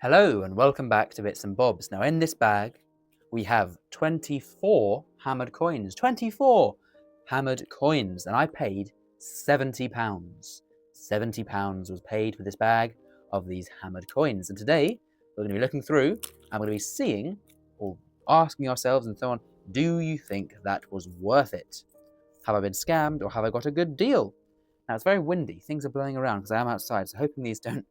Hello and welcome back to Bits and Bobs. Now in this bag we have 24 hammered coins. 24 hammered coins, and I paid £70. £70 was paid for this bag of these hammered coins. And today we're going to be looking through and we're going to be seeing or asking ourselves and so on, do you think that was worth it? Have I been scammed or have I got a good deal? Now it's very windy, things are blowing around because I am outside, so hoping these don't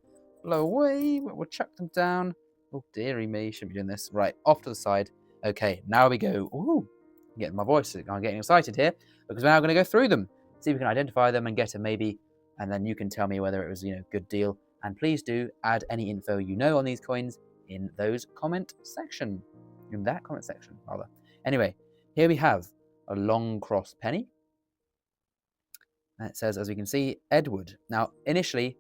blow away, but we'll chuck them down. Oh, dearie me, shouldn't be doing this. Right, off to the side. Okay, now we go. Ooh, getting my voice, I'm getting excited here because we're now going to go through them, see if we can identify them and get a maybe, and then you can tell me whether it was, good deal. And please do add any info you know on these coins in that comment section, rather. Anyway, here we have a long cross penny. And it says, as we can see, Edward. Now, initially,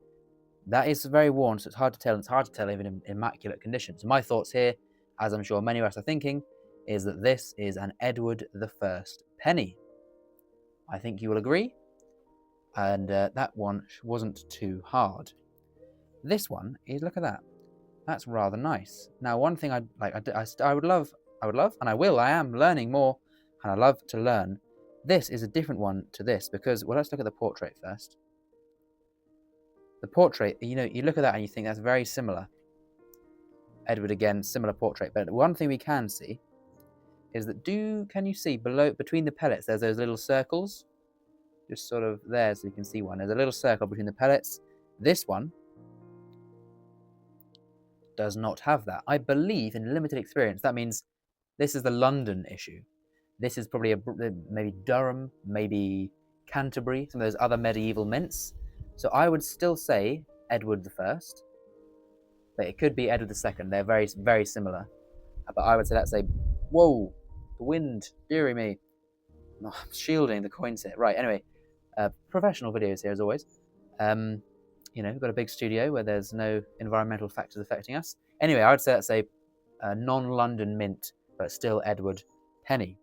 that is very worn, so it's hard to tell. It's hard to tell even in immaculate condition. So my thoughts here, as I'm sure many of us are thinking, is that this is an Edward I penny. I think you will agree. And that one wasn't too hard. This one is, look at that. That's rather nice. Now, one thing I would love, and I will. I am learning more, and I love to learn. This is a different one to this because, well, let's look at the portrait first. The portrait, you look at that and you think that's very similar. Edward again, similar portrait. But one thing we can see is that can you see between the pellets, there's those little circles? Just sort of there, so you can see one. There's a little circle between the pellets. This one does not have that. I believe in limited experience, that means this is the London issue. This is probably maybe Durham, maybe Canterbury, some of those other medieval mints. So I would still say Edward I, but it could be Edward II. They're very, very similar. But I would say whoa, the wind, dearie me. Oh, I'm shielding the coins here. Right, anyway, professional videos here as always. We've got a big studio where there's no environmental factors affecting us. Anyway, I would say that's a non-London mint, but still Edward penny.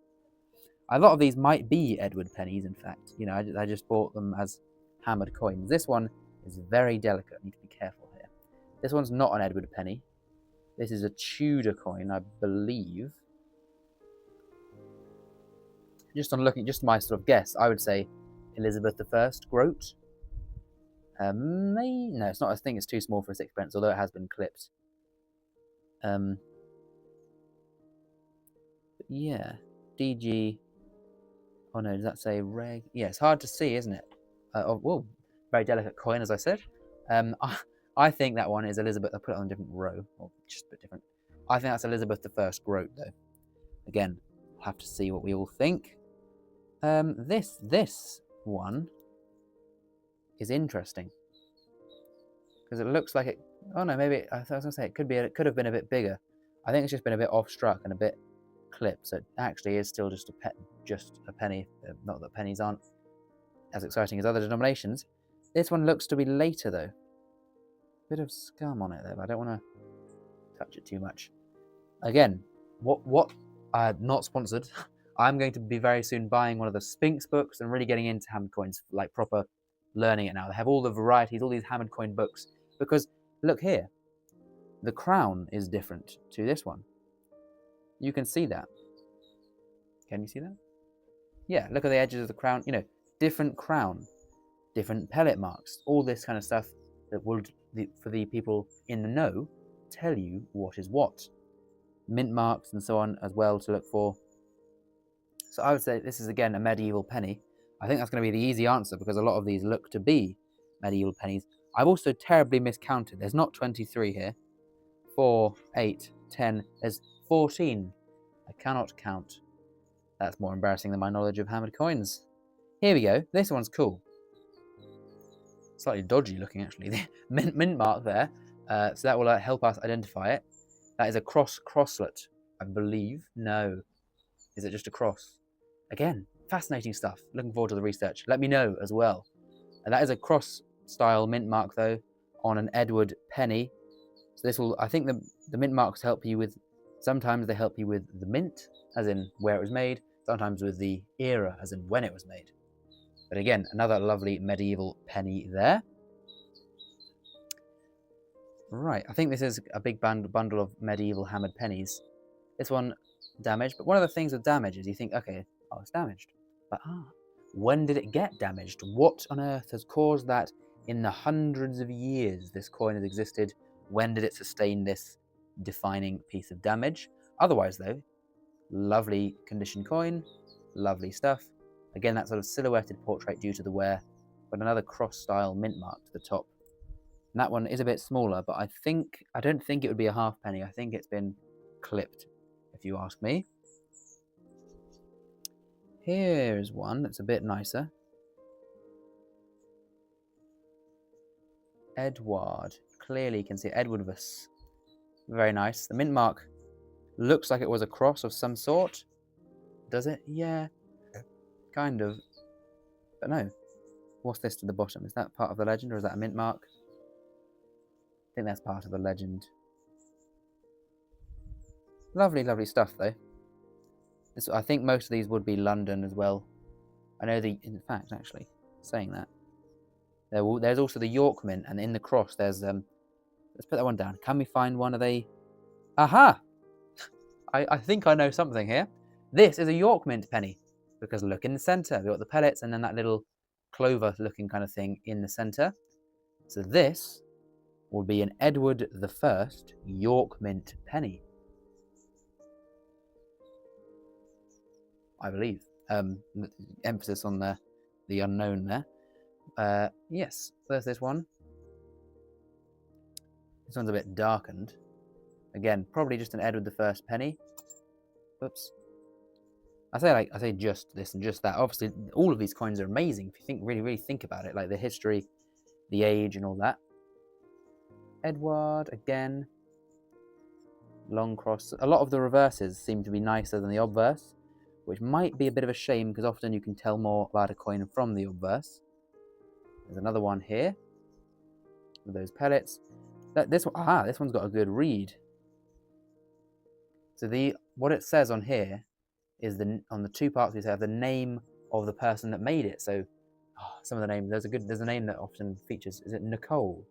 A lot of these might be Edward pennies, in fact. I just bought them as hammered coins. This one is very delicate. I need to be careful here. This one's not an Edward penny. This is a Tudor coin, I believe. Just my sort of guess, I would say Elizabeth I groat. No, it's not. I think it's too small for a sixpence, although it has been clipped. But yeah, DG. Oh no, does that say reg? Yeah, it's hard to see, isn't it? Whoa, very delicate coin, as I said. I think that one is Elizabeth. I put it on a different row, or just a bit different. I think that's Elizabeth I groat, though. Again, we'll have to see what we all think. This one is interesting because it looks like it. Oh no, maybe I was gonna say it could have been a bit bigger. I think it's just been a bit off struck and a bit clipped. So it actually is still just a penny. Not that pennies aren't as exciting as other denominations. This one looks to be later though. Bit of scum on it though, but I don't want to touch it too much. Again, what not sponsored. I'm going to be very soon buying one of the Sphinx books and really getting into hammered coins, like proper learning it now. They have all the varieties, all these hammered coin books, because look here, the crown is different to this one. You can see that. Can you see that? Yeah, look at the edges of the crown. Different crown, different pellet marks, all this kind of stuff that will, for the people in the know, tell you what is what. Mint marks and so on as well to look for. So I would say this is again a medieval penny. I think that's going to be the easy answer because a lot of these look to be medieval pennies. I've also terribly miscounted. There's not 23 here. 4, 8, 10. There's 14. I cannot count. That's more embarrassing than my knowledge of hammered coins. Here we go. This one's cool. Slightly dodgy looking, actually. The mint mark there. So that will help us identify it. That is a crosslet, I believe. No. Is it just a cross? Again, fascinating stuff. Looking forward to the research. Let me know as well. And that is a cross-style mint mark, though, on an Edward penny. So this will, I think the mint marks help you with, sometimes they help you with the mint, as in where it was made, sometimes with the era, as in when it was made. But again, another lovely medieval penny there. Right, I think this is a big bundle of medieval hammered pennies. This one damaged, but one of the things with damage is you think, okay, oh, it's damaged. But when did it get damaged? What on earth has caused that in the hundreds of years this coin has existed? When did it sustain this defining piece of damage? Otherwise, though, lovely condition coin, lovely stuff. Again, that sort of silhouetted portrait due to the wear, but another cross-style mint mark to the top. And that one is a bit smaller, but I don't think it would be a halfpenny. I think it's been clipped, if you ask me. Here's one that's a bit nicer. Edward. Clearly you can see Edwardus. Very nice. The mint mark looks like it was a cross of some sort. Does it? Yeah. Kind of. But no. What's this to the bottom? Is that part of the legend or is that a mint mark? I think that's part of the legend. Lovely, lovely stuff though. I think most of these would be London as well. I know in fact, actually, saying that, there's also the York Mint, and in the cross there's let's put that one down. Can we find one? Are they? Aha! I think I know something here. This is a York Mint penny, because look in the centre. We've got the pellets and then that little clover-looking kind of thing in the centre. So this will be an Edward I York Mint penny, I believe. Emphasis on the unknown there. Yes, there's this one. This one's a bit darkened. Again, probably just an Edward I penny. Oops. I say just this and just that. Obviously, all of these coins are amazing if you really think about it, like the history, the age, and all that. Edward again. Long cross. A lot of the reverses seem to be nicer than the obverse, which might be a bit of a shame because often you can tell more about a coin from the obverse. There's another one here with those pellets. This one's got a good read. So what it says on here is on the two parts we have the name of the person that made it. So some of the names, there's a name that often features. Is it Nicole?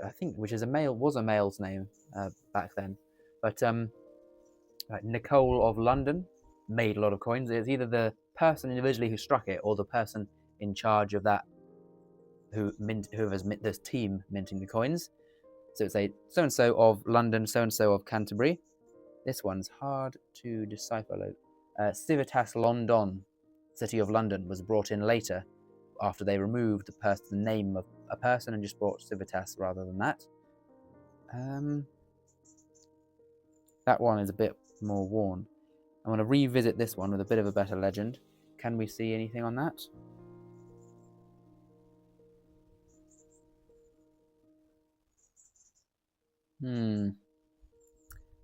I think, which is was a male's name back then. But like Nicole of London made a lot of coins. It's either the person individually who struck it or the person in charge of that whoever's this team minting the coins. So it's a so-and-so of London, so-and-so of Canterbury. This one's hard to decipher. Civitas London, City of London, was brought in later after they removed the name of a person and just brought Civitas rather than that. That one is a bit more worn. I want to revisit this one with a bit of a better legend. Can we see anything on that?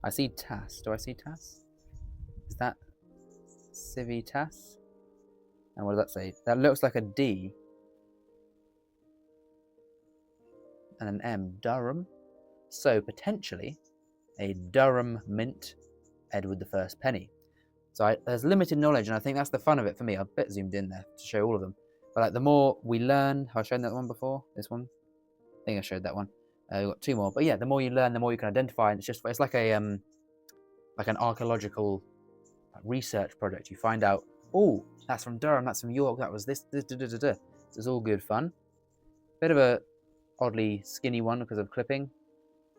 I see Tas. Do I see Tas? Is that Civitas? And what does that say? That looks like a D and an M. Durham. So potentially a Durham Mint Edward I penny. So there's limited knowledge, and I think that's the fun of it for me. I'm a bit zoomed in there to show all of them. But like the more we learn, have I shown that one before? This one? I think I showed that one. We've got two more. But yeah, the more you learn, the more you can identify. And it's like an archaeological research project. You find out, oh, that's from Durham, that's from York, that was this. So it's all good fun. Bit of a oddly skinny one because of clipping.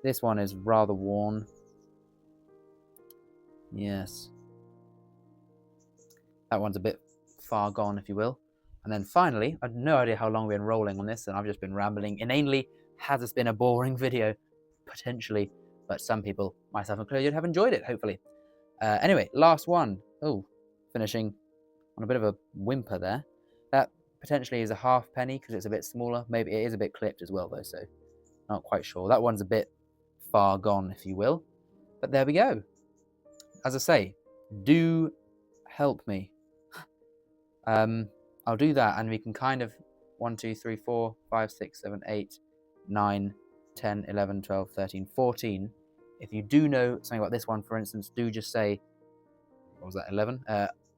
This one is rather worn. Yes. That one's a bit far gone, if you will. And then finally, I have no idea how long we've been rolling on this, and I've just been rambling inanely. Has this been a boring video? Potentially, but some people, myself included, have enjoyed it, hopefully. Anyway, last one. Oh, finishing on a bit of a whimper there. That potentially is a halfpenny because it's a bit smaller. Maybe it is a bit clipped as well, though, so not quite sure. That one's a bit far gone, if you will. But there we go. As I say, do help me. I'll do that, and we can kind of 1, 2, 3, 4, 5, 6, 7, 8, 9, 10, 11, 12, 13, 14. If you do know something about this one, for instance, do just say, what was that, 11?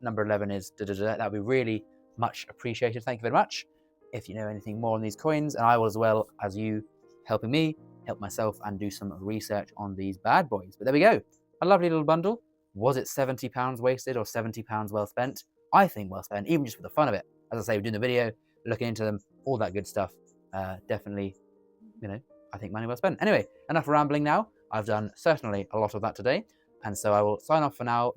Number 11 is da-da-da. That would be really much appreciated. Thank you very much. If you know anything more on these coins, and I will as well as you helping me, help myself and do some research on these bad boys. But there we go. A lovely little bundle. Was it £70 wasted or £70 well spent? I think well spent, even just for the fun of it. As I say, we're doing the video, looking into them, all that good stuff. Definitely, I think money well spent. Anyway, enough rambling now. I've done certainly a lot of that today. And so I will sign off for now,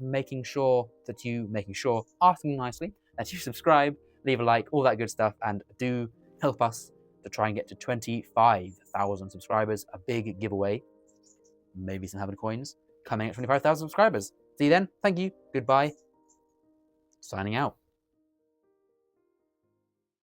asking nicely that you subscribe, leave a like, all that good stuff, and do help us to try and get to 25,000 subscribers, a big giveaway, maybe some Heaven coins coming at 25,000 subscribers. See you then. Thank you. Goodbye. Signing out.